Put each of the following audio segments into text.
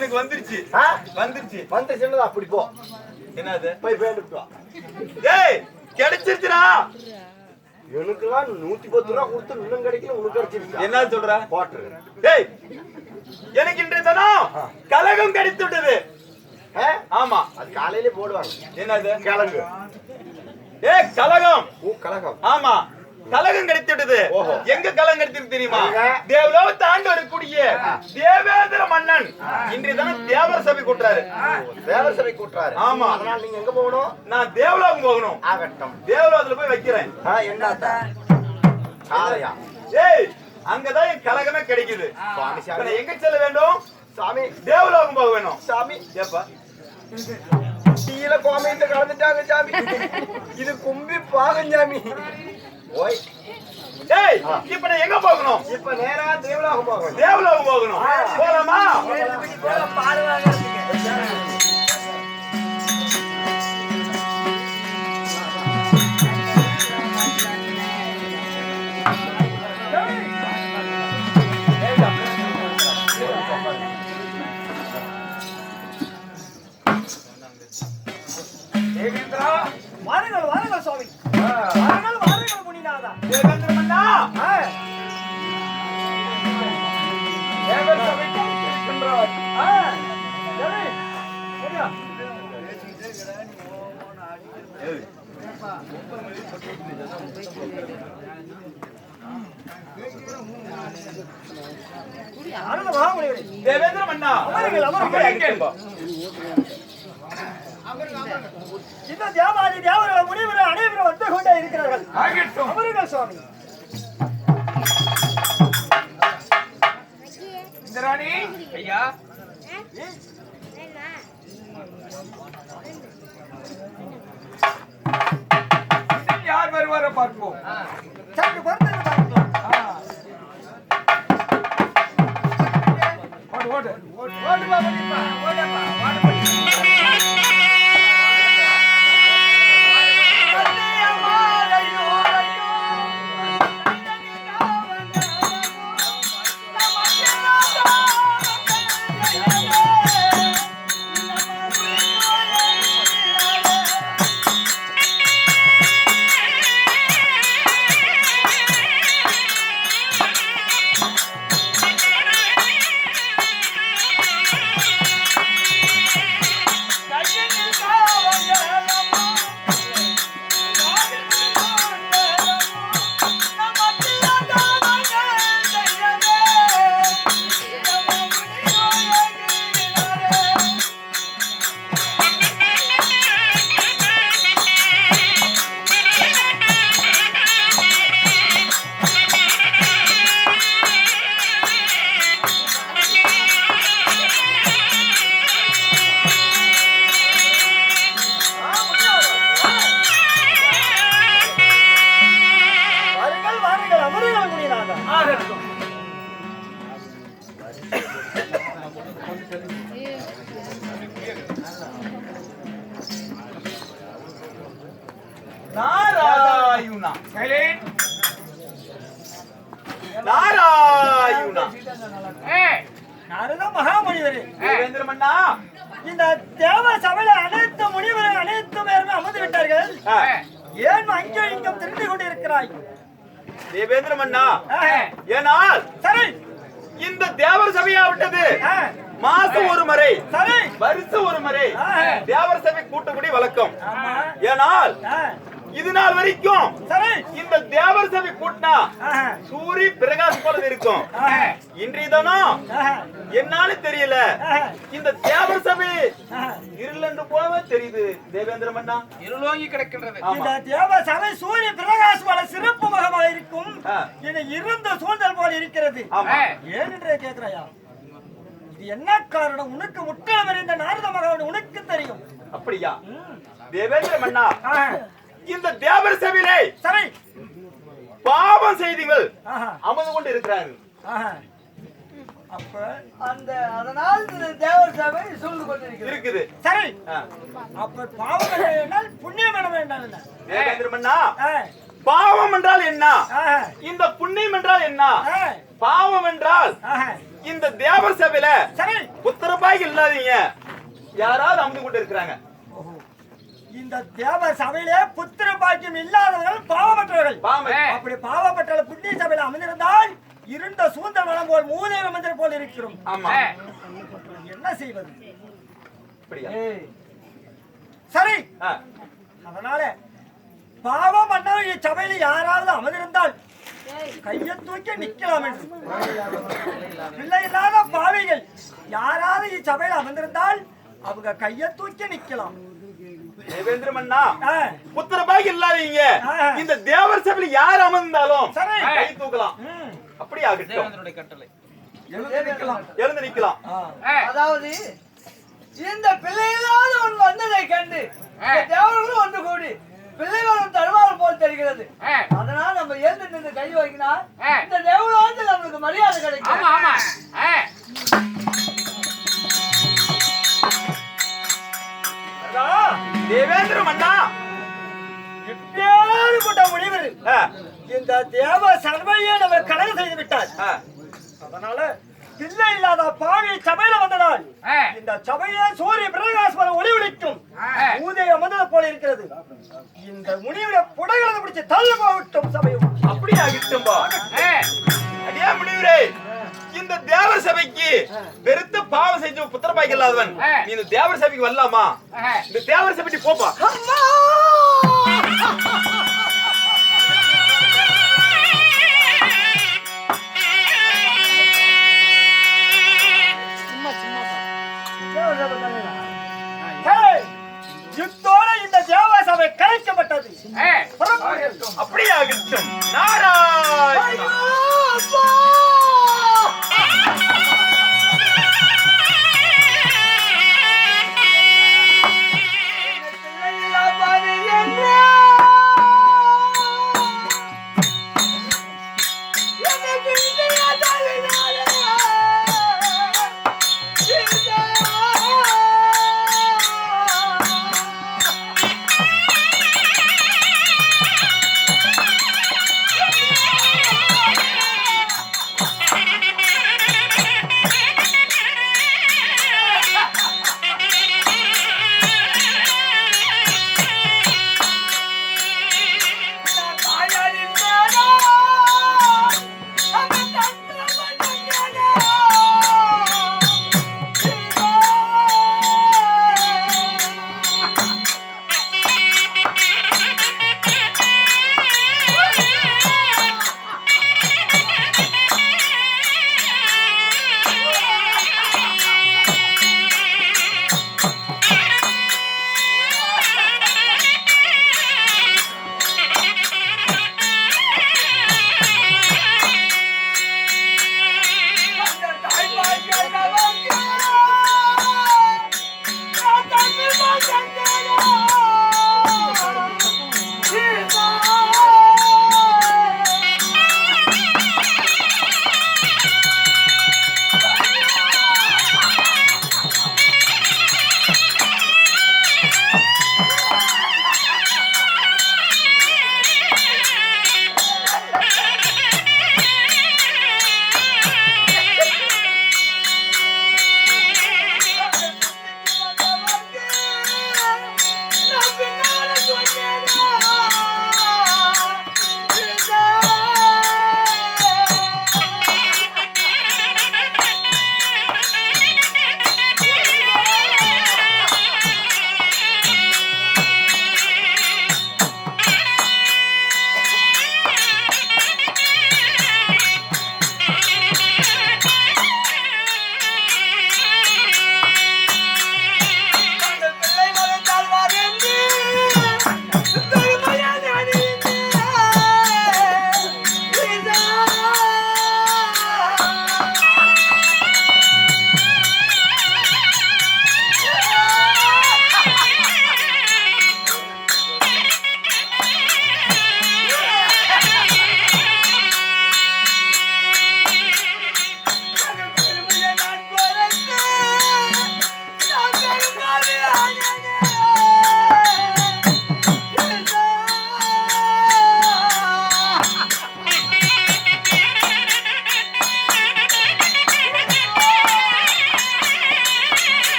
எனக்கு வந்துருச்சு வந்துருச்சு வந்துருச்சுன்னு அப்படி போ. என்னது போய் பேண்டுட்டு வா. ஏய் கிடைச்சிருச்சுடா. எனக்குலாம் 110 ரூபா கொடுத்து இன்னும் கிடைக்கல, உனக்கு கிடைச்சிருச்சு. என்ன சொல்ற? போட்டு. ஏய் எனக்கு இன்றைய தினம் கலகம் கிடைத்து விட்டது. ஆமா அது காலையிலே போடுவாங்க. என்னது? கிழங்கு. ஏய் கலகம். ஓ கலகம். ஆமா கலகம் கிடைத்து விட்டது. எங்க கலகம் கிடைத்து தெரியுமா? தேவலோகத்தை ஆண்டு வரக்கூடிய தேவேந்திர மன்னன் இன்றைய தினம் தேவர் சபை கூட்டுறாரு. தேவர் சபை கூட்டுறாரு. ஆமா. அதனால நீங்க எங்க போகணும்? நான் தேவலோகம் போகணும். ஆகட்டும். தேவலோகத்துல போய் வைக்கிறேன். என்னடா? சாலையா? ஏய் அங்கதான் என் கலகமே கிடைக்குது. சுவாமி சாமி எங்க செல்ல வேண்டும்? சாமி தேவலோகம் போக வேணும். சாமி ஏப்பா கீழே கோமையில கலந்துட்டாங்க சாமி. இது கும்பி பாகம் சாமி. ஓய் ஏய் இப்ப நான் எங்க போகணும்? இப்ப நேரா தேவலோகம் போகணும். தேவலோகம் போகணும். போலாமா? பால் வாங்க. வாருங்கள் வாருங்கள் சுவாமி. வாருங்கள் வாருங்கள் முனிநாதா. தேவேந்திர மன்னா தேவர் சபைக்கு இருக்கின்றார். சரி ஓடியா. ஆனந்த மகாமுனிவரே. தேவேந்திர மன்னா அமருங்கள் அமருங்கள். இந்த தேவாதி தேவர்கள் முனிவர் அனைவரும் வந்து கொண்டே இருக்கிறார்கள். அமருங்கள் சுவாமி. இந்திராணி ஐயா யார் வருவார பார்ப்போம். சற்று பொறுத்து பார்ப்போம். ஓடு ஓடு ஓடுப்பா ஓடுப்பா ஓடுப்பா ஓடுப்பா. நாராயணா நாராயணா. நாரத மகாமுனிவரே. தேவேந்திர மன்னா இந்த தேவ சபையில அனைத்து முனிவர்கள் அனைத்து பேருமே அமர்ந்து விட்டார்கள். ஏன் அங்கே இங்கும் திரண்டு கொண்டு இருக்கிறாய்? தேவேந்திர மன்னா ஏனால் சரி இந்த தேவர் சபையா விட்டது மாசம் ஒரு முறை சரி வருஷம் ஒரு முறை தேவர் சபை கூட்டக்கூடிய வழக்கம். ஆமா. ஏனால் இது நாள் வரைக்கும் சரி இந்த தேவர் சபை கூட்டினா சூரிய பிரகாஷ் போல இருக்கும். இன்றைய தினம் என்னால தெரியல இந்த தேவர் சபை இருளென்று போல தெரியுது. தேவேந்திர மன்னா இருளோங்கி கிடக்கின்றது. இந்த தேவ சபை சூரிய பிரகாஷ் போல சிறப்பு முகமாக இருக்கும். இது இருந்த சூழ்ந்தல் போல இருக்கிறது. ஏன் என்று கேட்கிறாயா? இது என்ன காரணம்? உனக்கு முற்றம் அறிந்த நாரத மகான் உனக்கு தெரியும். அப்படியா? தேவேந்திர மன்னா இந்த தேவர் சபையிலே சரி பாவம் செய்திகள் அமர்ந்து கொண்டு இருக்கிறார்கள். அப்ப அந்த அதனால் தேவர் சபை சூழ்ந்து கொண்டிருக்கிறது இருக்குது. சரி அப்ப பாவம் என்றால் புண்ணியம் என்றால் என்ன? தேவேந்திர மன்னா பாவம் என்றால் என்ன? இந்த புண்ணியம் என்றால் என்ன? பாவம் என்றால் இந்த தேவர் சபையில சரி புத்திரபாய் இல்லாதீங்க யாராவது அமர்ந்து கொண்டு இருக்கிறாங்க. இந்த தேவ சபையிலே புத்திர பாக்கியம் இல்லாதவர்கள் பாவமற்றவர்கள். அப்படி பாவமற்ற புண்ணிய சபையில அமர்ந்திருந்தால் இருண்ட சூழ்ந்த மனம் போல் மூதேவி மந்திரம் போல் இருக்கிறோம். ஆமா, என்ன செய்வது? சரி, அதனால பாவம் பண்ண சபையில யாராவது அமர்ந்திருந்தால் கையை தூக்கி நிக்கலாம் என்று. பிள்ளை இல்லாத பாவிகள் யாராவது இச்சபையில் அமர்ந்திருந்தால் அவங்க கையை தூக்கி நிக்கலாம். தேவேந்திர மன்னா, புத்திரபாய் இல்லாதீங்க இந்த தேவர் சபையில் யார் அமர்ந்தாலும் கை தூக்கலாம். அப்படி ஆகட்டும், கட்டளை எழுந்து நிக்கலாம். அதாவது இந்த பிள்ளைகளால் வந்ததை கண்டு தேவர்களும் ஒன்று கூடி பிள்ளைகளும் தருவார் போல் தெரிகிறது. அதனால நம்ம எழுந்து நின்று கை வைக்கினா இந்த தேவர்களால் நம்மளுக்கு மரியாதை கிடைக்கும். தேவேந்திர மன்னா, இப்பேற்பட்ட முடிவு இந்த தேவ சர்வையை நம்ம கடல் செய்து விட்டார். அதனால பிள்ளை இல்லாத பாவி சபையில வந்ததால் இந்த சபையை சூரிய பிரகாசம் ஒளி ஒளிக்கும் ஊதிய அமர்ந்தது போல இருக்கிறது. இந்த முனியோட புடகளை பிடிச்சு தள்ளு போகட்டும் சபையும். அப்படி ஆகட்டும். அடியா முனிவரே, இந்த தேவர் சபைக்கு பெருத்த பாவம் செஞ்ச புத்திரபாய் இல்லாதவன் நீ இந்த தேவர் சபைக்கு வரலாமா? இந்த தேவர் சபைக்கு போப்பா. யுத்தோட இந்த தேவ சபை கலைக்கப்பட்டது. அப்படியே ஆகட்டும். நாராயண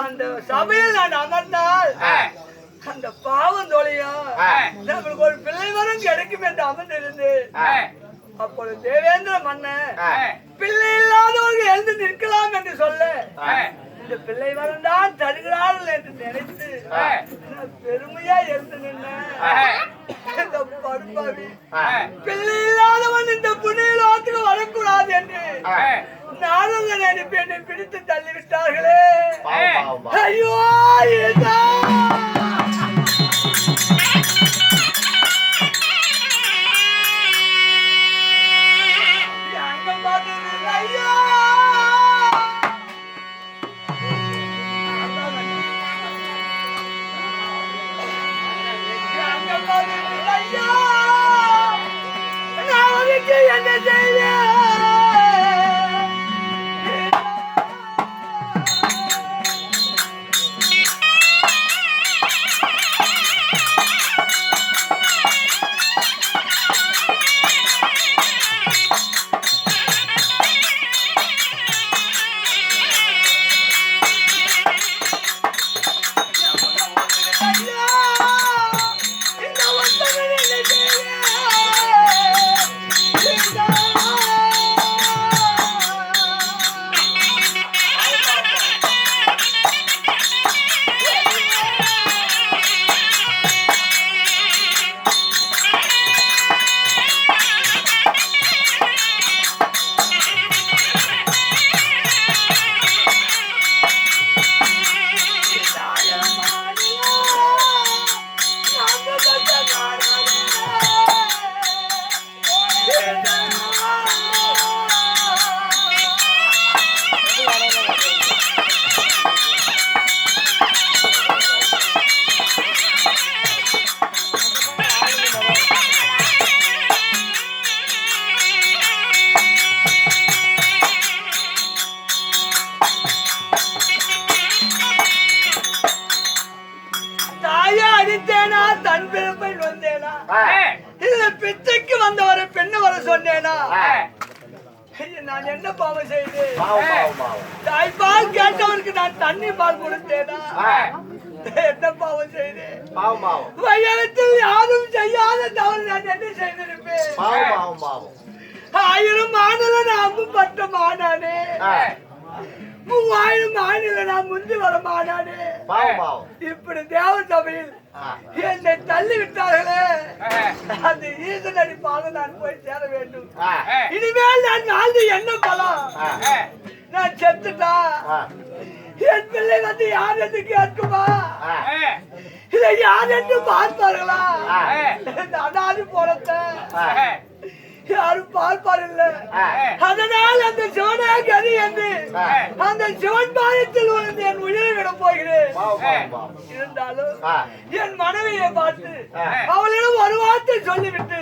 அந்த சபையில் நான் அமர்ந்தால் அந்த பாவம் தொலையும் நம்மளுக்கு ஒரு பிள்ளை வரும் கிடைக்கும் என்று அமர்ந்திருந்து அப்பொழுது தேவேந்திர மன்னன் பிள்ளை இல்லாதவர்கள் எழுந்து நிற்கலாம் என்று சொல்ல இந்த பிள்ளை வரம் தான் தருகிறார்கள் என்று நினைத்து பெருமையா எழுந்து நின்றேன். பிள்ளை இல்லாதவன் இந்த புண்ணியலோகத்துக்கு வரக்கூடாது என்று நானும் நினைப்பு என்னை பிடித்து தள்ளிவிட்டார்களே. ஐயோ என்ன செய்வேன்? பிச்சைக்கு வந்தவரை பெண்ணு வர சொன்னேனா? நான் என்ன பாவம் செய்தேன்? தாய்ப்பால் கேட்டவருக்கு நான் தண்ணி பால் கொடுத்தேனா? என்ன பாவம் செய்தேன்? வயலத்தில் யாரும் செய்யாத தவறு நான் என்ன செய்திருப்பேன்? 1000 ஆண்டுல நான் பட்ட மானானே, 3000 ஆண்டுல நான் முந்தி வர மானானே. இப்படி தேவ சபையில் என்னை தள்ளி விட்டார்களே, அந்த ஈசனடி பாதம் நான் போய் சேர வேண்டும். இனிமேல் நான் வாழ்ந்து என்ன பலம்? நான் செத்துட்டா என் பிள்ளை வந்து யார் என்று கேட்குமா? இதை யார் என்று பார்ப்பார்களா? அனாதி போலத்தை யாரும் பார்ப்பார் இல்ல. அதனால் அந்த சிவனே கதி என்று அந்த சிவன் பாயத்தில் விழுந்து என் உயிரை விட போகிறேன். இருந்தாலும் என் மனைவியை பார்த்து அவளிடம் ஒரு வார்த்தை சொல்லிவிட்டு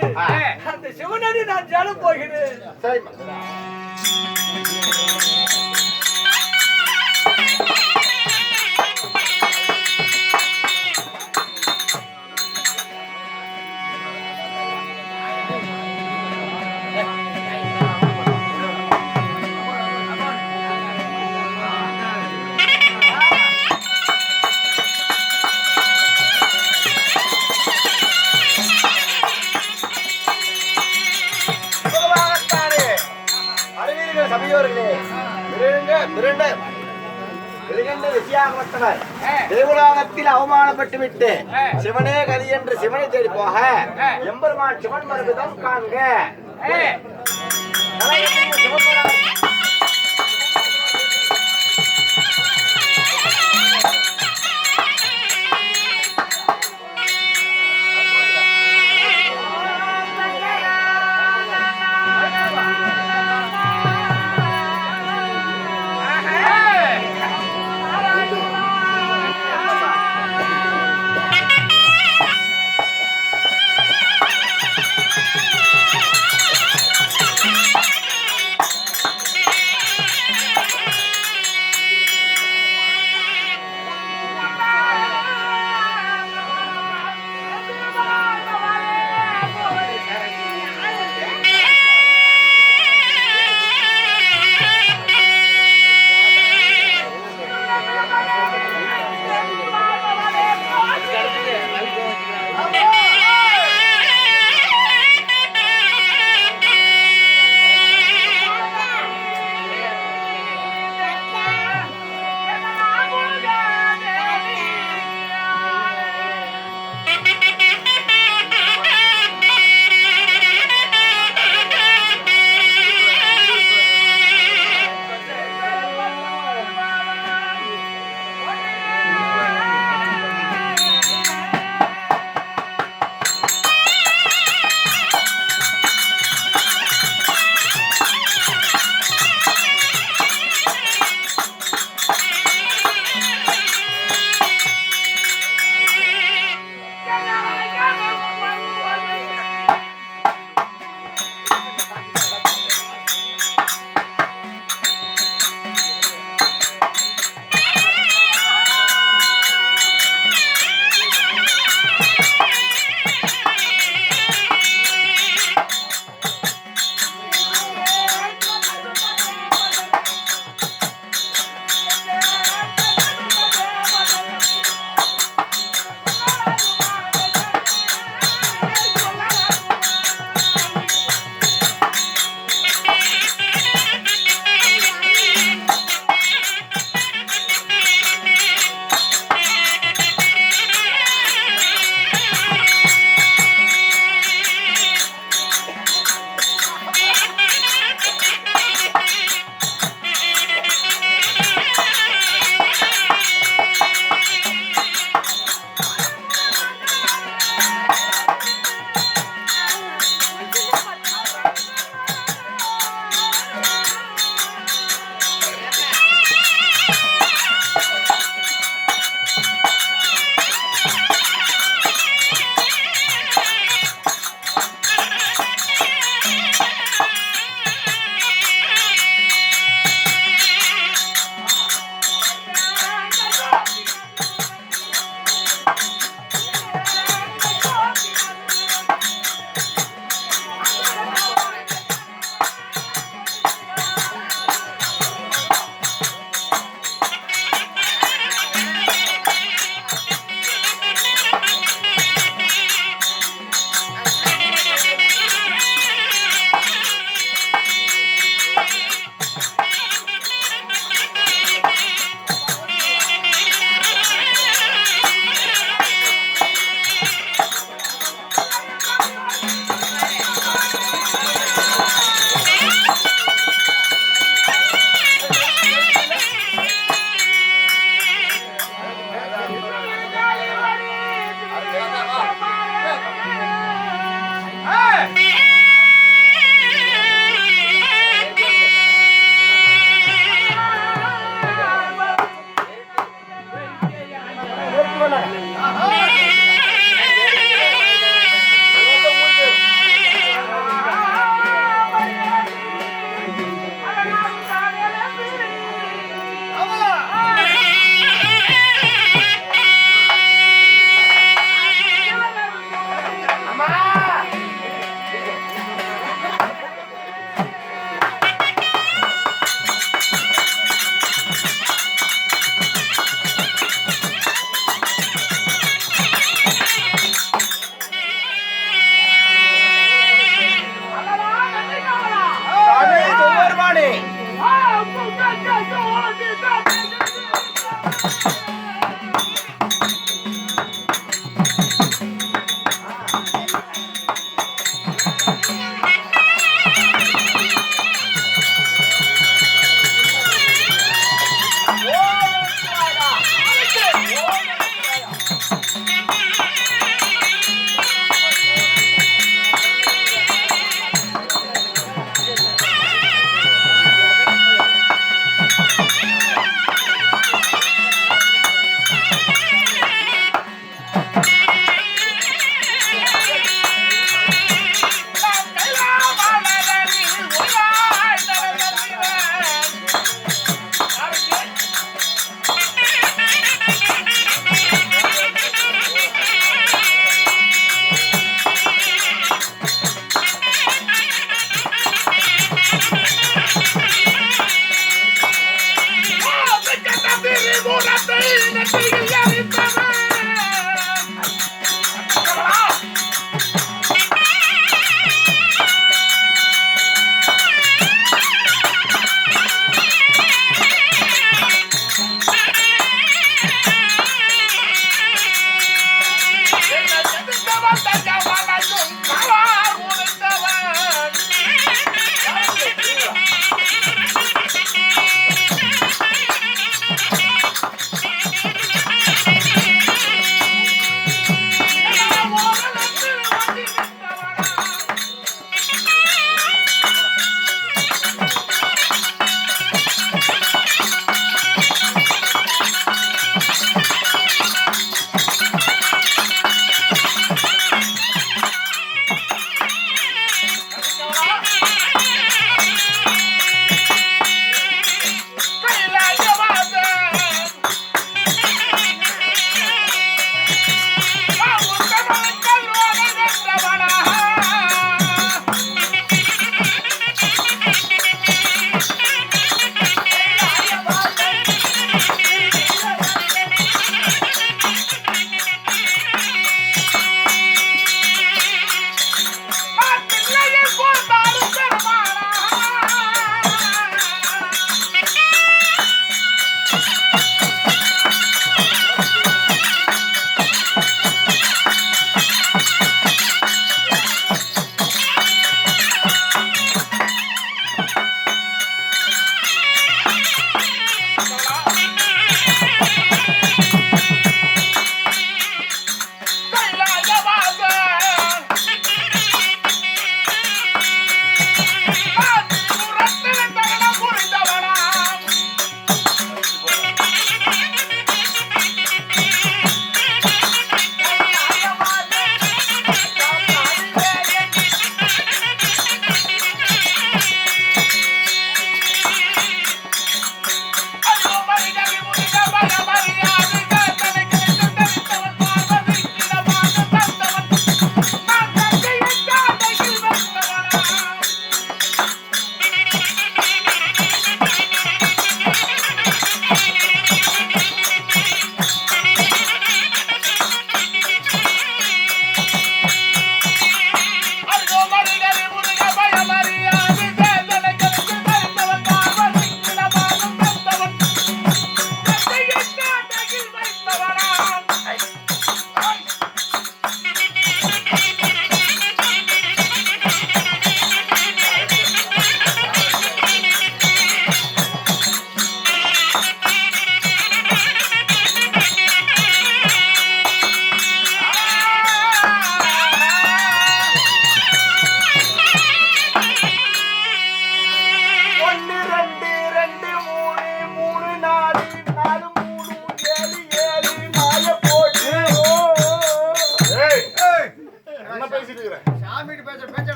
அந்த சிவனடி நான் சேர போகிறேன். ரிஷியாகப்பட்டவர் தேவலோகத்தில் அவமானப்பட்டு விட்டு சிவனே கதி என்று சிவனை தேடி போக எம்பெருமான் சிவன் மரபுதான் காண்க.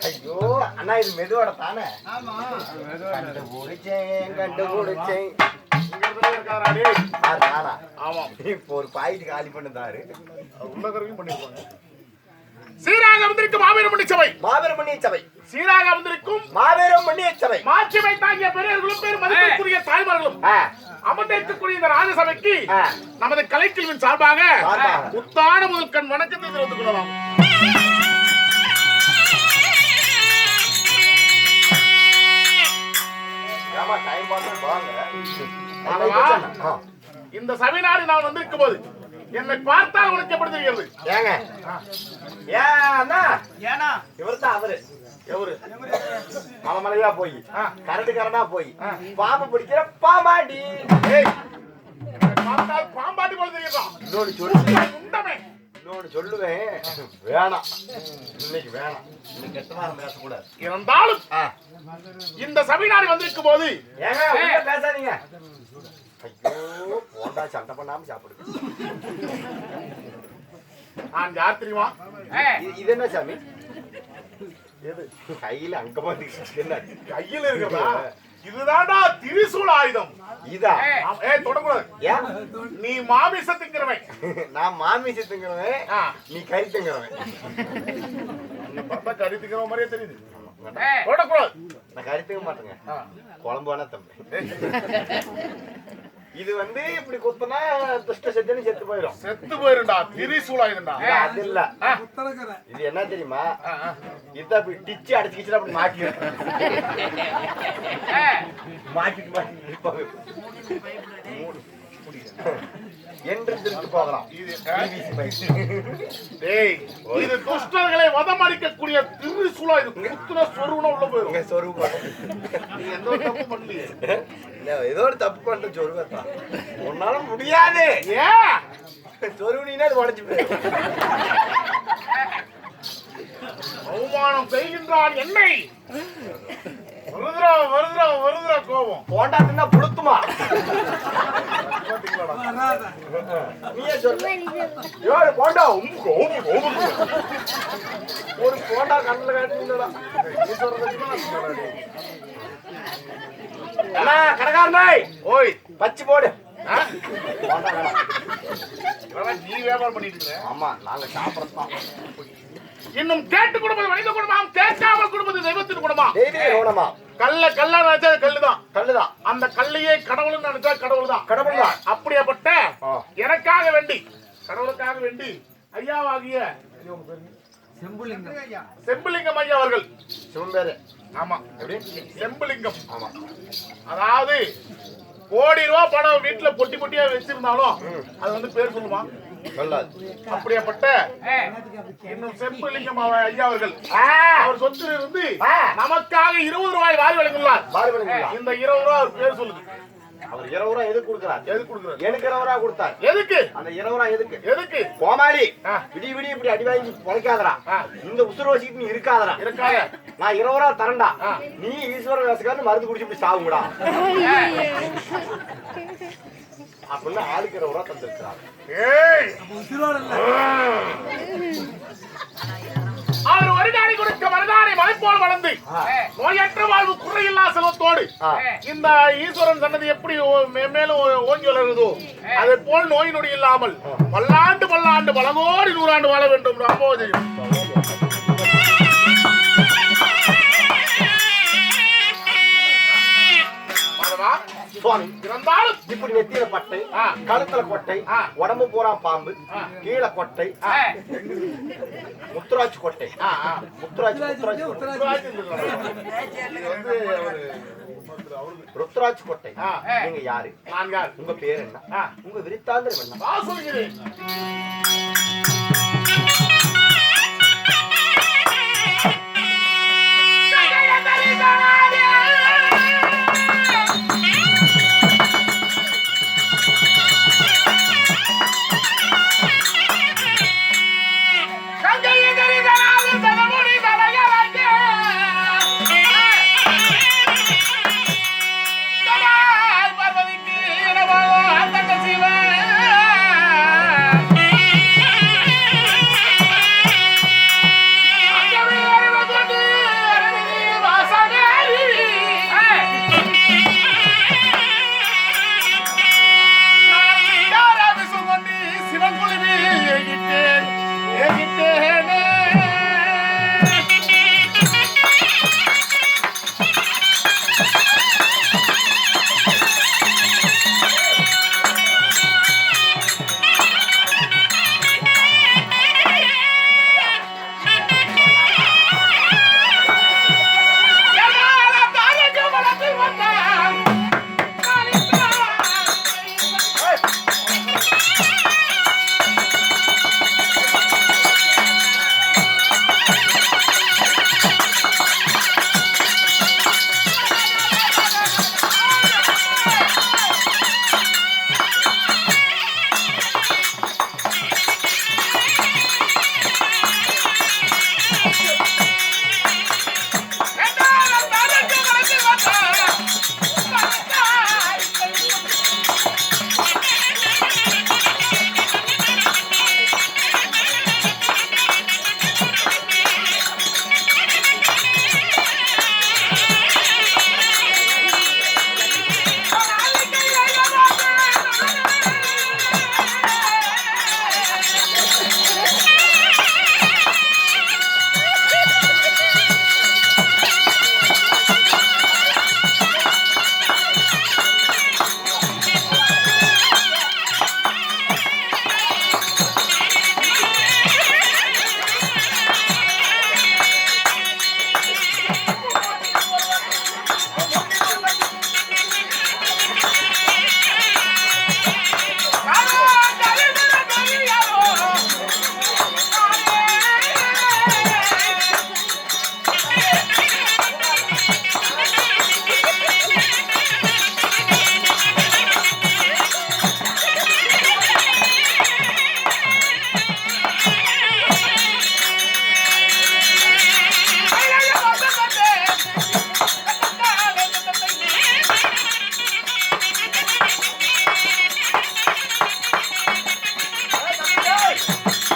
ஐயோ அண்ணா இது மெதுவோட தானே கண்டுபிடிச்சேன் இப்போ ஒரு பாயிண்ட் காலி பண்ணுதாரு சீராக வந்திருக்கும் மாபெரும் மன்னிச்சபை மாபெரும் மன்னிச்சபை சீராக வந்திருக்கும் மாபெரும் மன்னிச்சபை மாட்சிமை தாங்கிய பெரியவர்களும் பேர் மதிப்பிற்குரிய தாய்மார்களும் அமர்ந்திருக்கக்கூடிய இந்த ராஜசபைக்கு நமது கலைக்கல்வின் சார்பாக புத்தான முதல் கண் வணக்கத்தை தெரிவித்துக் கொள்ளலாம். இந்த சபைநாடு நான் வந்திருக்கும் போது என்னை பார்த்தால் உனக்கு எப்படி தெரிகிறது? ஏங்க ஏன்னா இவர்தான் அவரு எவரு மலையா போய் கரண்டா போய் பாம்பு பிடிக்கிற பாம்பாண்டி பார்த்தால் பாம்பாண்டி போல தெரியுதா? இன்னொன்னு சொல்லுவேன் வேணாம் இன்னைக்கு வேணாம் இன்னைக்கு கெட்டவாரம் பேசக்கூடாது. இருந்தாலும் இந்த சபைநாடு வந்திருக்கும் போது ஏங்க பேசாதீங்க. ஐயோ போண்டா சண்டை பண்ணாம சாப்பிடுங்க. நான் யார் தெரியுமா? இது என்ன சாமி? எது கையில அங்க பாத்து என்ன கையில இருக்கா? இதுதான்டா திரிசூல் ஆயுதம். இதா தொடக்கூடாது. ஏன் நீ மாமிச திங்கிறவன், நான் மாமிச திங்கிறவன், நீ கறி திங்கிறவன். பார்த்தா கறி திங்கிற மாதிரியே தெரியுது. தொடக்கூடாது. நான் கறி திங்க மாட்டேங்க, குழம்பு வேணா தம்பி. இது வந்து இப்படி குத்துனா துஷ்ட செத்துன்னு செத்து போயிடும். செத்து போயிருண்டா, திரிசூலாயுதுண்டா. அது இல்ல, இது என்ன தெரியுமா? இதான் இப்படி டிச்சு அடிச்சுக்கிச்சு அப்படி மாட்டிடும். மாட்டிட்டு என்று திருட்டு போகலாம். டேய், இது துஷ்டர்களை வதமடிக்கக்கூடிய திரிசூலா. இது குத்துன சொருவுனா உள்ள போயிடும். சொருவு நீ எந்த ஒரு தப்பு பண்ணலையே. ஏதோ ஒரு தப்பு பண்ற சொருவத்தான் உன்னால முடியாது. ஏன் சொருவுனா அது உடஞ்சு போயிடும். அவமானம் செய்கின்றான் என்னை. வருதுரா கோபம். போண்டா தின்னா புளுத்துமா? நீயே சொல்லு. ஏய் போண்டா ஒரு போண்டா கண்ணுல காட்டுறீங்களா? அண்ணா கடைக்காரனே, ஓய் பச்சி போடு. போண்டா வேணாம். நீ வியாபாரம் பண்ணிட்டு இருக்க. ஆமா, நாங்க சாப்பிடறோம். இன்னும் கேட்டு கொடுப்பது மனித குடும்பம், கேட்காமல் கொடுப்பது தெய்வத்தின் குடும்பம். தெய்வீக குணமா? கல்லா நினைச்சா கல்லுதான். கல்லுதான். அந்த கல்லையே கடவுள்னு நினைச்சா கடவுள் தான். கடவுள் தான். அப்படியாப்பட்ட எனக்காக வேண்டி, கடவுளுக்காக வேண்டி ஐயாவாகிய செம்புலிங்கம் ஐயா அவர்கள். சிவம்பேரு. ஆமா, எப்படி? செம்புலிங்கம். ஆமா. அதாவது கோடி ரூபாய் பணம் வீட்டுல பொட்டி பொட்டியா வச்சிருந்தாலும் அது வந்து பேர் சொல்லுமா? சொல்லாது. அப்படியாப்பட்ட இன்னும் செம்புலிங்கம் ஐயா அவர்கள் அவர் சொத்துல இருந்து நமக்காக 20 ரூபாய் வாரி வழங்கியுள்ளார். இந்த 20 ரூபாய் அவர் பேர் சொல்லுது. அவர் 20 ரூபாய் எதுக்கு கொடுக்கிறார்? எதுக்கு கொடுக்கிறார்? எனக்கு 20 ரூபாய் கொடுத்தார். எதுக்கு அந்த 20 ரூபாய் எதுக்கு? எதுக்கு? கோமாளி, விடி இப்படி அடி வாங்கி பொழைக்காதடா. இந்த உசுறு வசிக்கிட்டு நீ இருக்காதடா. இருக்காத. நான் 20 ரூபாய் தரேன்டா. நீ ஈஸ்வர வேசக்காரன் மருந்து குடிச்சு இப்படி சாவுங்கடா அப்படின்னு ஆளுக்கு 20 ரூபாய் தந்திருக்கிறார். அவர் வருகாணி கொடுக்க மருதானை மலைப்போல் வளர்ந்து நோயற்ற வாழ்வு குறையில்லா செல்வத்தோடு இந்த ஈஸ்வரன் சன்னதி எப்படி மேலும் ஓங்கி வளருதோ அதை போல் நோய் நொடி இல்லாமல் பல்லாண்டு பலகோடி 100 ஆண்டு வாழ வேண்டும். அம்போது இருந்தாலும் இப்படி நெத்தியில பட்டை, கழுத்துல கொட்டை, உடம்பு பூரா பாம்பு, கீழே கொட்டை, முத்துராட்சி கொட்டை. ருத்ராட்சி கொட்டை. நீங்க யாரு? நான் யார்? உங்க பேர் என்ன? உங்க விருத்தாந்தரம் என்ன? சொல்கிறேன்.